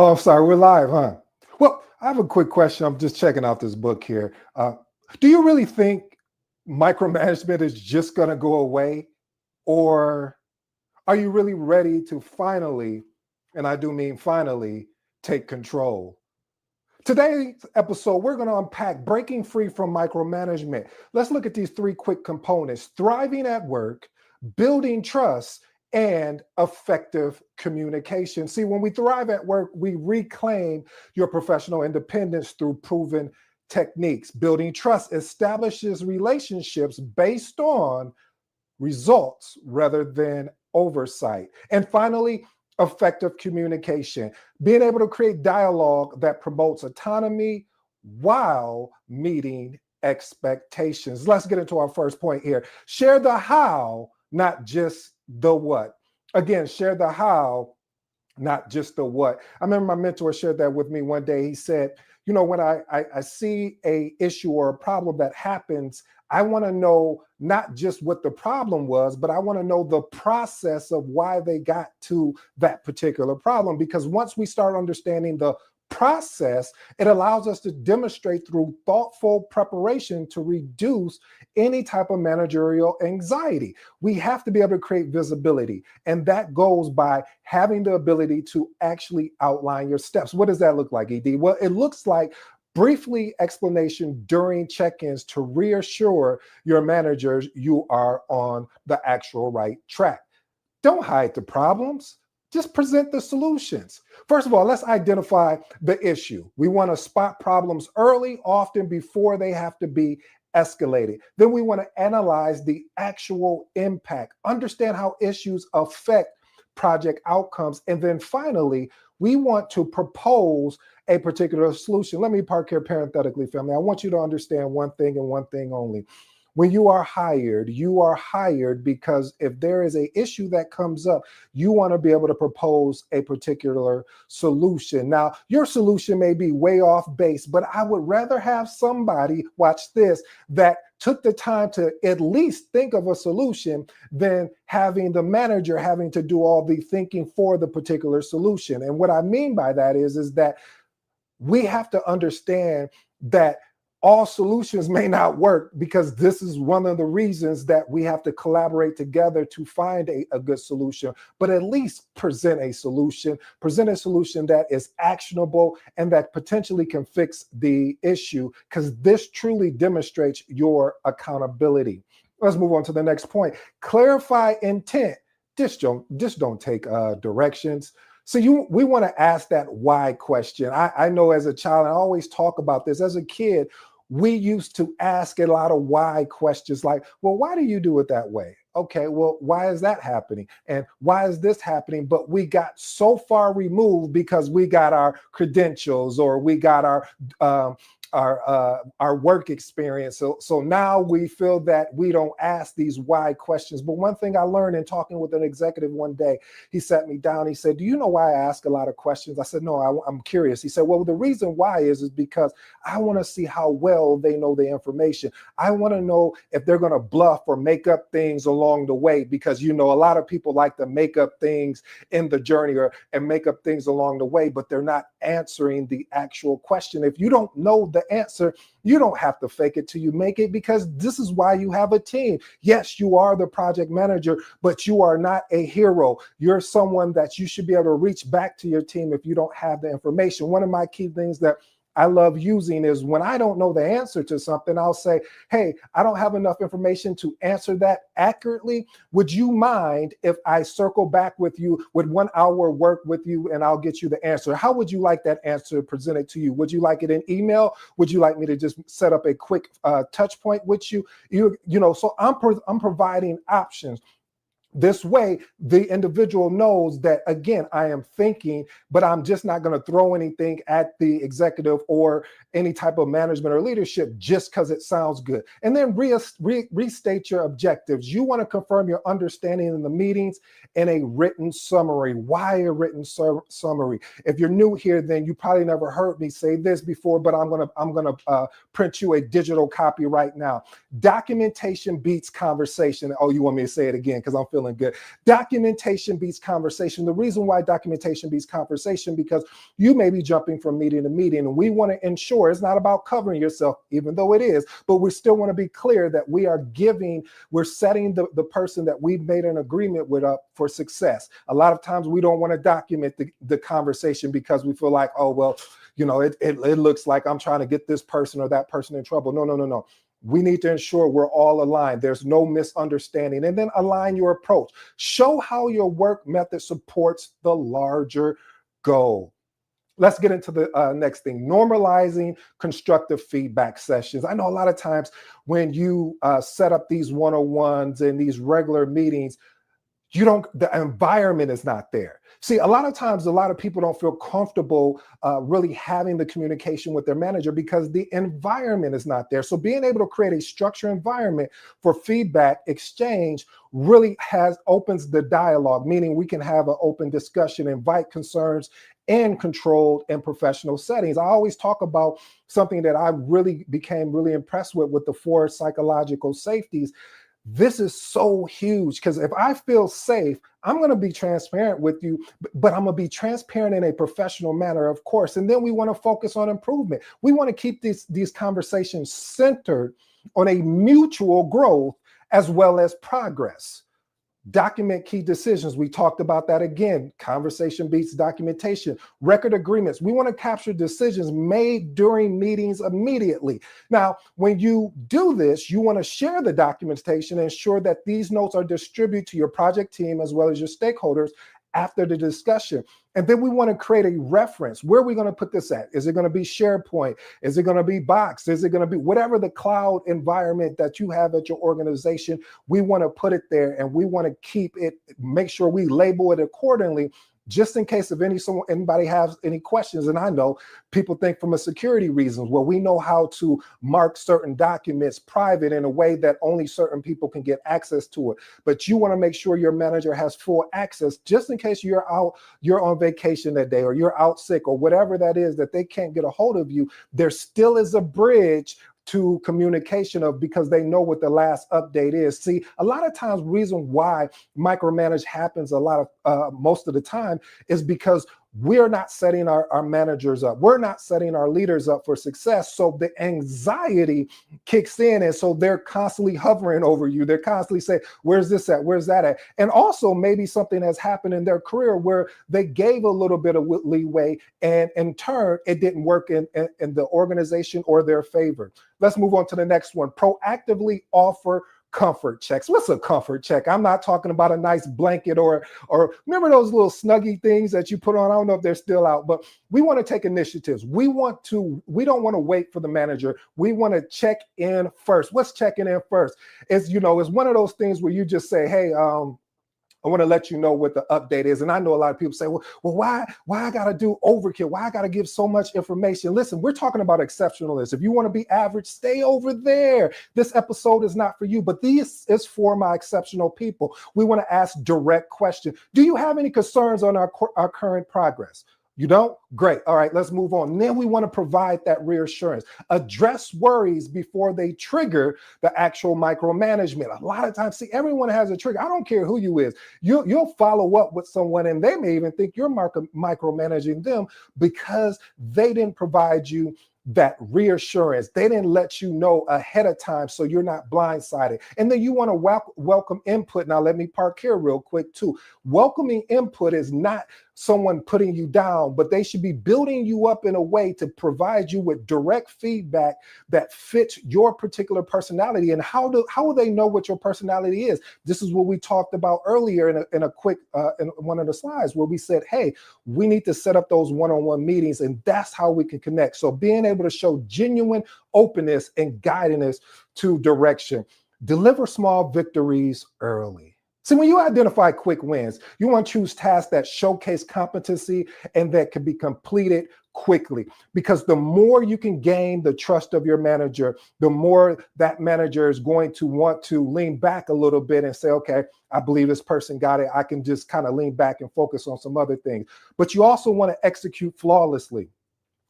Oh, I'm sorry. We're live, huh? Well, I have a quick question. I'm just checking out this book here. Do you really think micromanagement is just going to go away? Or are you really ready to finally, and I do mean finally, take control? Today's episode, we're going to unpack breaking free from micromanagement. Let's look at these three quick components: thriving at work, building trust, and effective communication. See, when we thrive at work, we reclaim your professional independence through proven techniques. Building trust establishes relationships based on results rather than oversight. And finally, effective communication, being able to create dialogue that promotes autonomy while meeting expectations. Let's get into our first point here. Share the how, not just the what. Again, share the how, not just the what. I remember my mentor shared that with me one day. He said, you know, when I see a issue or a problem that happens, I want to know not just what the problem was, but I want to know the process of why they got to that particular problem. Because once we start understanding the process, it allows us to demonstrate through thoughtful preparation to reduce any type of managerial anxiety. We have to be able to create visibility, and that goes by having the ability to actually outline your steps. What does that look like, ED? Well, it looks like briefly explanation during check-ins to reassure your managers you are on the actual right track. Don't hide the problems. Just present the solutions. First of all, let's identify the issue. We want to spot problems early, often before they have to be escalated. Then we want to analyze the actual impact, understand how issues affect project outcomes. And then finally, we want to propose a particular solution. Let me park here parenthetically, family. I want you to understand one thing and one thing only. When you are hired because if there is an issue that comes up, you want to be able to propose a particular solution. Now, your solution may be way off base, but I would rather have somebody, watch this, that took the time to at least think of a solution than having the manager having to do all the thinking for the particular solution. And what I mean by that is that we have to understand that all solutions may not work, because this is one of the reasons that we have to collaborate together to find a good solution, but at least present a solution that is actionable and that potentially can fix the issue, because this truly demonstrates your accountability. Let's move on to the next point. Clarify intent. Just don't take directions. So we want to ask that why question. I know as a child, I always talk about this. As a kid, we used to ask a lot of why questions like, well, why do you do it that way? Okay, well, why is that happening? And why is this happening? But we got so far removed because we got our credentials or we got our work experience. So now we feel that we don't ask these why questions. But one thing I learned in talking with an executive one day, he sat me down. He said, do you know why I ask a lot of questions? I said, no, I'm curious. He said, well, the reason why is because I want to see how well they know the information. I want to know if they're going to bluff or make up things along the way, because, you know, a lot of people like to make up things in the journey and make up things along the way, but they're not answering the actual question. If you don't know the answer, you don't have to fake it till you make it, because this is why you have a team. Yes, you are the project manager, but you are not a hero. You're someone that you should be able to reach back to your team if you don't have the information. One of my key things that I love using is when I don't know the answer to something, I'll say, hey, I don't have enough information to answer that accurately. Would you mind if I circle back with you with 1 hour work with you and I'll get you the answer? How would you like that answer presented to you? Would you like it in email? Would you like me to just set up a quick touch point with you? You know, so I'm providing options. This way, the individual knows that, again, I am thinking, but I'm just not going to throw anything at the executive or any type of management or leadership just because it sounds good. And then restate your objectives. You want to confirm your understanding in the meetings in a written summary. Why a written summary? If you're new here, then you probably never heard me say this before, but I'm gonna print you a digital copy right now. Documentation beats conversation. Oh, you want me to say it again because I'm feeling feeling good. Documentation beats conversation. The reason why documentation beats conversation, because you may be jumping from meeting to meeting, and we want to ensure it's not about covering yourself, even though it is, but we still want to be clear that we're setting the person that we've made an agreement with up for success. A lot of times we don't want to document the conversation because we feel like, oh, well, it looks like I'm trying to get this person or that person in trouble. No. We need to ensure we're all aligned. There's no misunderstanding. And then align your approach. Show how your work method supports the larger goal. Let's get into the next thing, normalizing constructive feedback sessions. I know a lot of times when you set up these one-on-ones and these regular meetings, the environment is not there. See, a lot of times, a lot of people don't feel comfortable really having the communication with their manager because the environment is not there. So being able to create a structured environment for feedback exchange really opens the dialogue, meaning we can have an open discussion, invite concerns in controlled and professional settings. I always talk about something that I really became really impressed with the 4 psychological safeties. This is so huge because if I feel safe, I'm going to be transparent with you, but I'm going to be transparent in a professional manner, of course. And then we want to focus on improvement. We want to keep these conversations centered on a mutual growth as well as progress. Document key decisions. We talked about that again. Conversation beats documentation. Record agreements. We want to capture decisions made during meetings immediately. Now, when you do this, you want to share the documentation and ensure that these notes are distributed to your project team as well as your stakeholders after the discussion. And then we want to create a reference. Where are we going to put this at? Is it going to be SharePoint? Is it going to be Box? Is it going to be whatever the cloud environment that you have at your organization? We want to put it there, and we want to make sure we label it accordingly, just in case if anybody has any questions. And I know people think from a security reasons, well, we know how to mark certain documents private in a way that only certain people can get access to it. But you want to make sure your manager has full access, just in case you're on vacation that day, or you're out sick, or whatever that is, that they can't get a hold of you. There still is a bridge to communication because they know what the last update is. See, a lot of times reason why micromanage happens most of the time is because we're not setting our managers up. We're not setting our leaders up for success. So the anxiety kicks in. And so they're constantly hovering over you. They're constantly saying, where's this at? Where's that at? And also maybe something has happened in their career where they gave a little bit of leeway, and in turn, it didn't work in the organization or their favor. Let's move on to the next one. Proactively offer comfort checks. What's a comfort check? I'm not talking about a nice blanket or remember those little snuggie things that you put on? I don't know if they're still out, but we want to take initiatives. We don't want to wait for the manager. We want to check in first. What's checking in first? It's one of those things where you just say, hey, I want to let you know what the update is. And I know a lot of people say, well, why I got to do overkill? Why I got to give so much information? Listen, we're talking about exceptionalism. If you want to be average, stay over there. This episode is not for you, but this is for my exceptional people. We want to ask direct questions. Do you have any concerns on our current progress? You don't? Great. All right, let's move on. And then we want to provide that reassurance. Address worries before they trigger the actual micromanagement. A lot of times, see, everyone has a trigger. I don't care who you is. You'll follow up with someone, and they may even think you're micromanaging them because they didn't provide you that reassurance. They didn't let you know ahead of time, so you're not blindsided. And then you want to welcome input. Now, let me park here real quick too. Welcoming input is not someone putting you down, but they should be building you up in a way to provide you with direct feedback that fits your particular personality. And how will they know what your personality is? This is what we talked about earlier in one of the slides where we said, hey, we need to set up those one-on-one meetings, and that's how we can connect. So being able to show genuine openness and guidance to direction. Deliver small victories early. See, when you identify quick wins, you want to choose tasks that showcase competency and that can be completed quickly, because the more you can gain the trust of your manager, the more that manager is going to want to lean back a little bit and say, okay, I believe this person got it. I can just kind of lean back and focus on some other things. But you also want to execute flawlessly.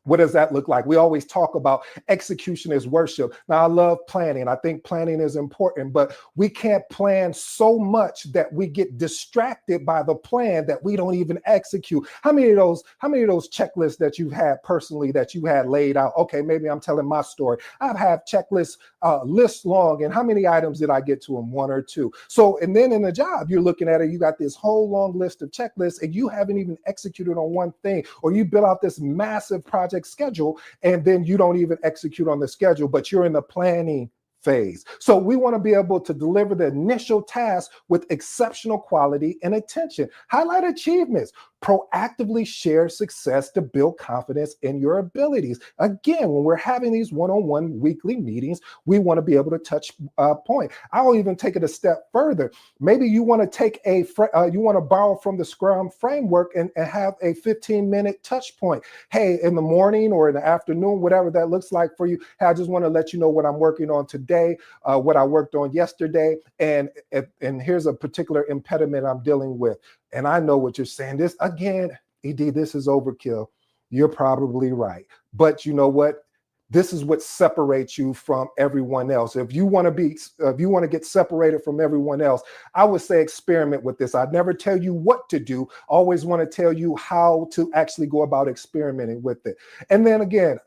What does that look like? We always talk about execution is worship. Now, I love planning. I think planning is important, but we can't plan so much that we get distracted by the plan that we don't even execute. How many of those checklists that you've had personally that you had laid out? Okay, maybe I'm telling my story. I've had checklists lists long, and how many items did I get to them? One or two. So, and then in the job, you're looking at it, you got this whole long list of checklists, and you haven't even executed on one thing, or you built out this massive project schedule, and then you don't even execute on the schedule, but you're in the planning phase. So we want to be able to deliver the initial task with exceptional quality and attention. Highlight achievements. Proactively share success to build confidence in your abilities. Again, when we're having these one-on-one weekly meetings, we want to be able to touch point. I'll even take it a step further. Maybe you want to take you want to borrow from the Scrum framework and have a 15-minute touch point. Hey, in the morning or in the afternoon, whatever that looks like for you. Hey, I just want to let you know what I'm working on today, what I worked on yesterday, and here's a particular impediment I'm dealing with. And I know what you're saying. This again, ED, this is overkill. You're probably right. But you know what? This is what separates you from everyone else. If you want to get separated from everyone else, I would say experiment with this. I'd never tell you what to do. I always want to tell you how to actually go about experimenting with it. And then again,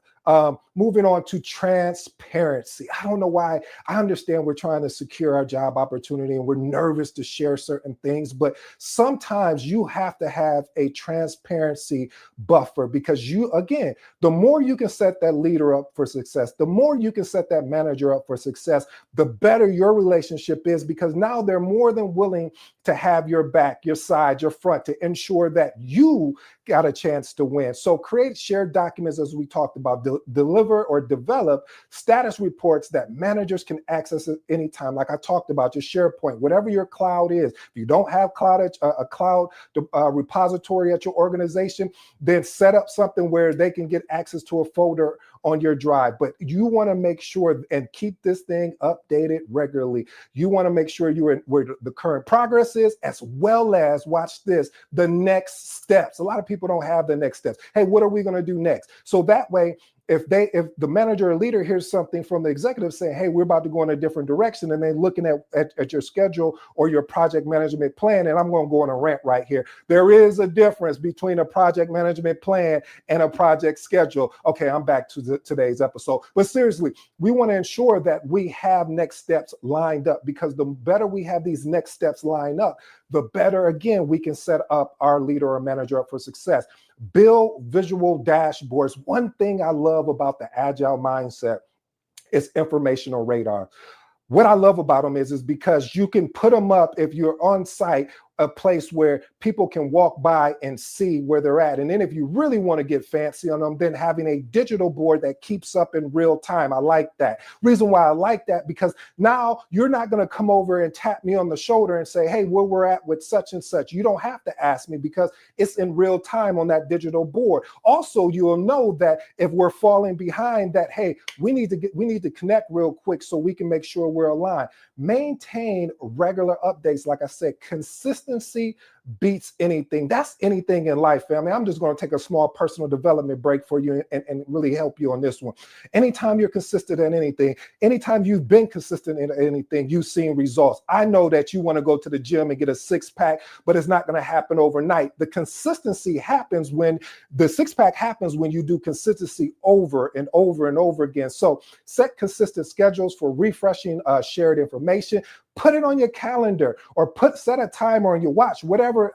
moving on to transparency. I don't know why. I understand we're trying to secure our job opportunity and we're nervous to share certain things, but sometimes you have to have a transparency buffer, because again, the more you can set that leader up for success, the more you can set that manager up for success, the better your relationship is, because now they're more than willing to have your back, your side, your front, to ensure that you got a chance to win. So create shared documents, as we talked about, deliver or develop status reports that managers can access at any time. Like I talked about, your SharePoint, whatever your cloud is. If you don't have a cloud repository at your organization, then set up something where they can get access to a folder on your drive. But you want to make sure and keep this thing updated regularly. You want to make sure you're in where the current progress is, as well as, watch this, the next steps. A lot of people don't have the next steps. Hey, what are we going to do next? So that way, if the manager or leader hears something from the executive saying, hey, we're about to go in a different direction, and they're looking at your schedule or your project management plan, and I'm going to go on a rant right here. There is a difference between a project management plan and a project schedule. Okay, I'm back to today's episode. But seriously, we want to ensure that we have next steps lined up, because the better we have these next steps lined up, the better, again, we can set up our leader or manager up for success. Build visual dashboards. One thing I love about the agile mindset is informational radar. What I love about them is because you can put them up if you're on site, a place where people can walk by and see where they're at. And then if you really want to get fancy on them, then having a digital board that keeps up in real time. I like that. Reason why I like that, because now you're not going to come over and tap me on the shoulder and say, hey, where we're at with such and such. You don't have to ask me, because it's in real time on that digital board. Also, you'll know that if we're falling behind, that, hey, we need to connect real quick so we can make sure we're aligned. Maintain regular updates. Like I said, consistency beats anything. That's anything in life, family. I'm just going to take a small personal development break for you and really help you on this one. Anytime you're consistent in anything, anytime you've been consistent in anything, you've seen results. I know that you want to go to the gym and get a six-pack, but it's not going to happen overnight. The consistency happens when the six-pack happens when you do consistency over and over and over again. So set consistent schedules for refreshing shared information. Put it on your calendar, or set a timer on your watch,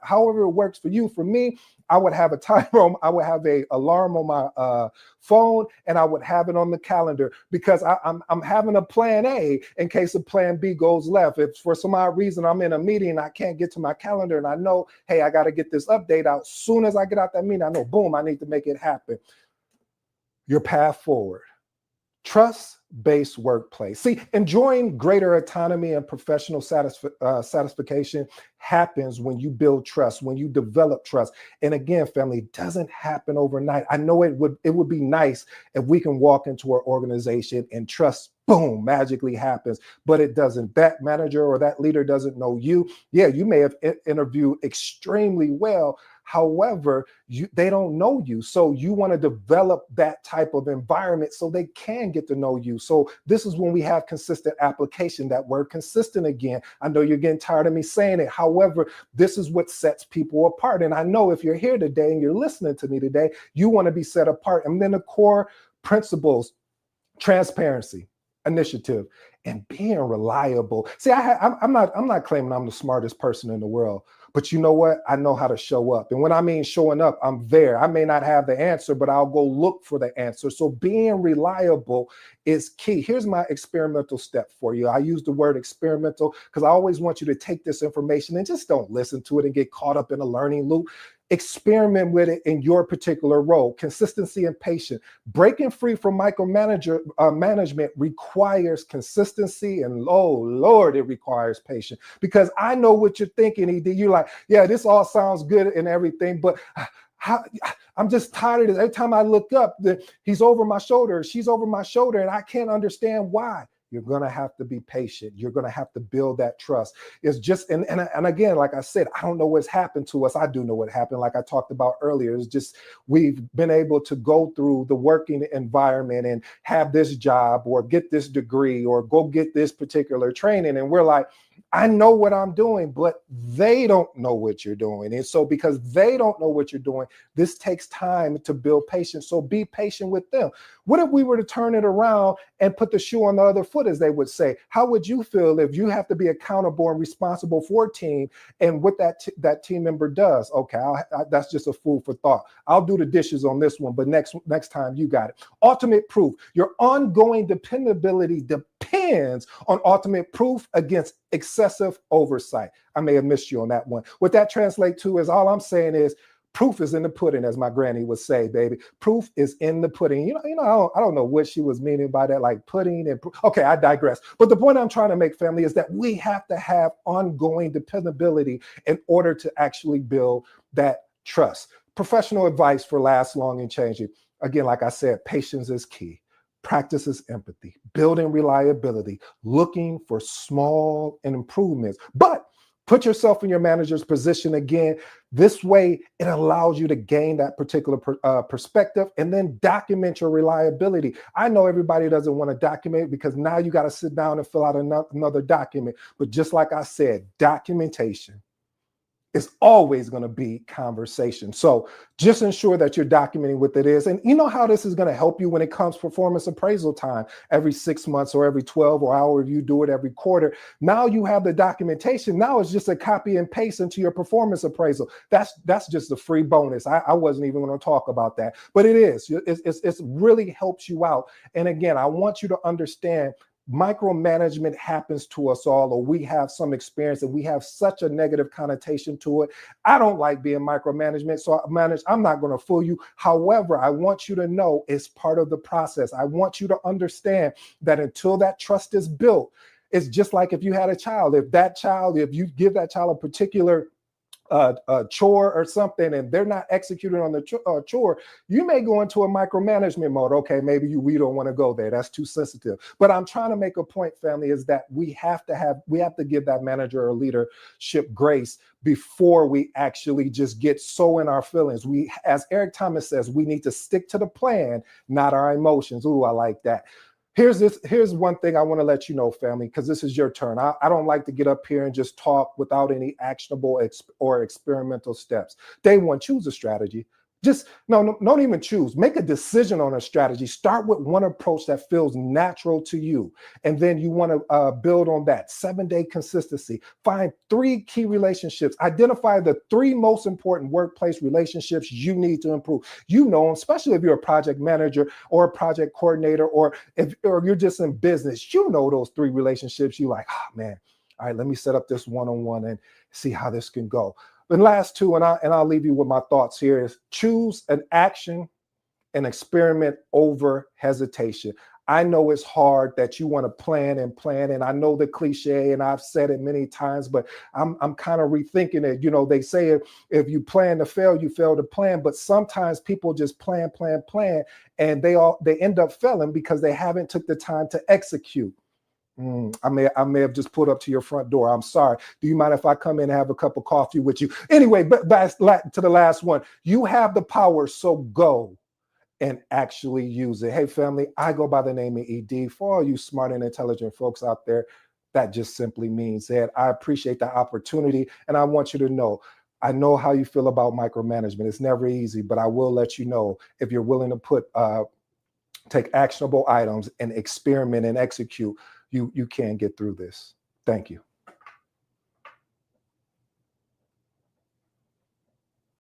however it works for you. For me, I would have a timer I would have an alarm on my phone, and I would have it on the calendar, because I'm having a plan A in case a plan B goes left. If for some odd reason I'm in a meeting and I can't get to my calendar, and I know, hey, I got to get this update out. Soon as I get out that meeting, I know, boom, I need to make it happen. Your path forward. Trust-based workplace. See, enjoying greater autonomy and professional satisfaction happens when you build trust, when you develop trust. And again, family, it doesn't happen overnight. I know it would be nice if we can walk into our organization and trust, boom, magically happens, but it doesn't. That manager or that leader doesn't know you. Yeah, you may have interviewed extremely well. However, they don't know you. So you want to develop that type of environment so they can get to know you. So this is when we have consistent application, that word consistent again. I know you're getting tired of me saying it. However, this is what sets people apart. And I know if you're here today and you're listening to me today, you want to be set apart. And then the core principles: transparency, initiative, and being reliable. See, I'm not claiming I'm the smartest person in the world, but you know what? I know how to show up. And when I mean showing up, I'm there. I may not have the answer, but I'll go look for the answer. So being reliable is key. Here's my experimental step for you. I use the word experimental because I always want you to take this information and just don't listen to it and get caught up in a learning loop. Experiment with it in your particular role. Consistency and patience. Breaking free from management requires consistency, and oh Lord, it requires patience. Because I know what you're thinking, ED. You're like, yeah, this all sounds good and everything, but I'm just tired of this. Every time I look up, he's over my shoulder, she's over my shoulder, and I can't understand why. You're going to have to be patient. You're going to have to build that trust. It's just, and again, like I said, I don't know what's happened to us. I do know what happened. Like I talked about earlier, it's just, we've been able to go through the working environment and have this job or get this degree or go get this particular training. And we're like, I know what I'm doing, but they don't know what you're doing. And so because they don't know what you're doing, this takes time to build patience. So be patient with them. What if we were to turn it around and put the shoe on the other foot, as they would say? How would you feel if you have to be accountable and responsible for a team, and what that team member does? Okay, that's just a food for thought. I'll do the dishes on this one, but next time you got it. Ultimate proof. Your ongoing dependability depends on ultimate proof against excessive oversight. I may have missed you on that one. What that translates to is, all I'm saying is, proof is in the pudding, as my granny would say, baby. Proof is in the pudding. I don't know what she was meaning by that, like pudding and okay, I digress. But the point I'm trying to make, family, is that we have to have ongoing dependability in order to actually build that trust. Professional advice for last long and changing. Again, like I said, patience is key. Practices empathy, building reliability, looking for small improvements. But put yourself in your manager's position again. This way, it allows you to gain that particular perspective and then document your reliability. I know everybody doesn't want to document because now you got to sit down and fill out another document. But just like I said, documentation is always going to be conversation. So just ensure that you're documenting what it is. And you know how this is going to help you when it comes performance appraisal time, every 6 months or every 12, or however you do it every quarter. Now you have the documentation. Now it's just a copy and paste into your performance appraisal. That's just a free bonus. I wasn't even going to talk about that, but it is. It really helps you out. And again, I want you to understand, micromanagement happens to us all, or we have some experience and we have such a negative connotation to it. I don't like being micromanagement, so I'm not going to fool you. However, I want you to know it's part of the process. I want you to understand that until that trust is built, it's just like if you had a child. If you give that child a particular chore or something and they're not executing on the chore, you may go into a micromanagement mode. Okay, maybe we don't want to go there. That's too sensitive. But I'm trying to make a point, family, is that we have to give that manager or leadership grace before we actually just get so in our feelings. We, as Eric Thomas says, we need to stick to the plan, not our emotions. Ooh, I like that. Here's one thing I want to let you know, family, because this is your turn. I don't like to get up here and just talk without any actionable or experimental steps. Day one, choose a strategy. Just don't even choose. Make a decision on a strategy. Start with one approach that feels natural to you. And then you want to build on that. 7-day consistency. Find 3 key relationships. Identify the 3 most important workplace relationships you need to improve. You know them, especially if you're a project manager or a project coordinator, or you're just in business. You know those 3 relationships. You like, oh man, all right, let me set up this one-on-one and see how this can go. The last 2, and I'll leave you with my thoughts here, is choose an action and experiment over hesitation. I know it's hard that you want to plan, and I know the cliche, and I've said it many times, but I'm kind of rethinking it. You know, they say if you plan to fail, you fail to plan, but sometimes people just plan, and they end up failing because they haven't took the time to execute. I may have just pulled up to your front door. I'm sorry. Do you mind if I come in and have a cup of coffee with you? Anyway, but back to the last one. You have the power, so go and actually use it. Hey, family, I go by the name of ED. For all you smart and intelligent folks out there, that just simply means that I appreciate the opportunity. And I want you to know, I know how you feel about micromanagement. It's never easy, but I will let you know, if you're willing to take actionable items and experiment and execute, you can get through this. Thank you.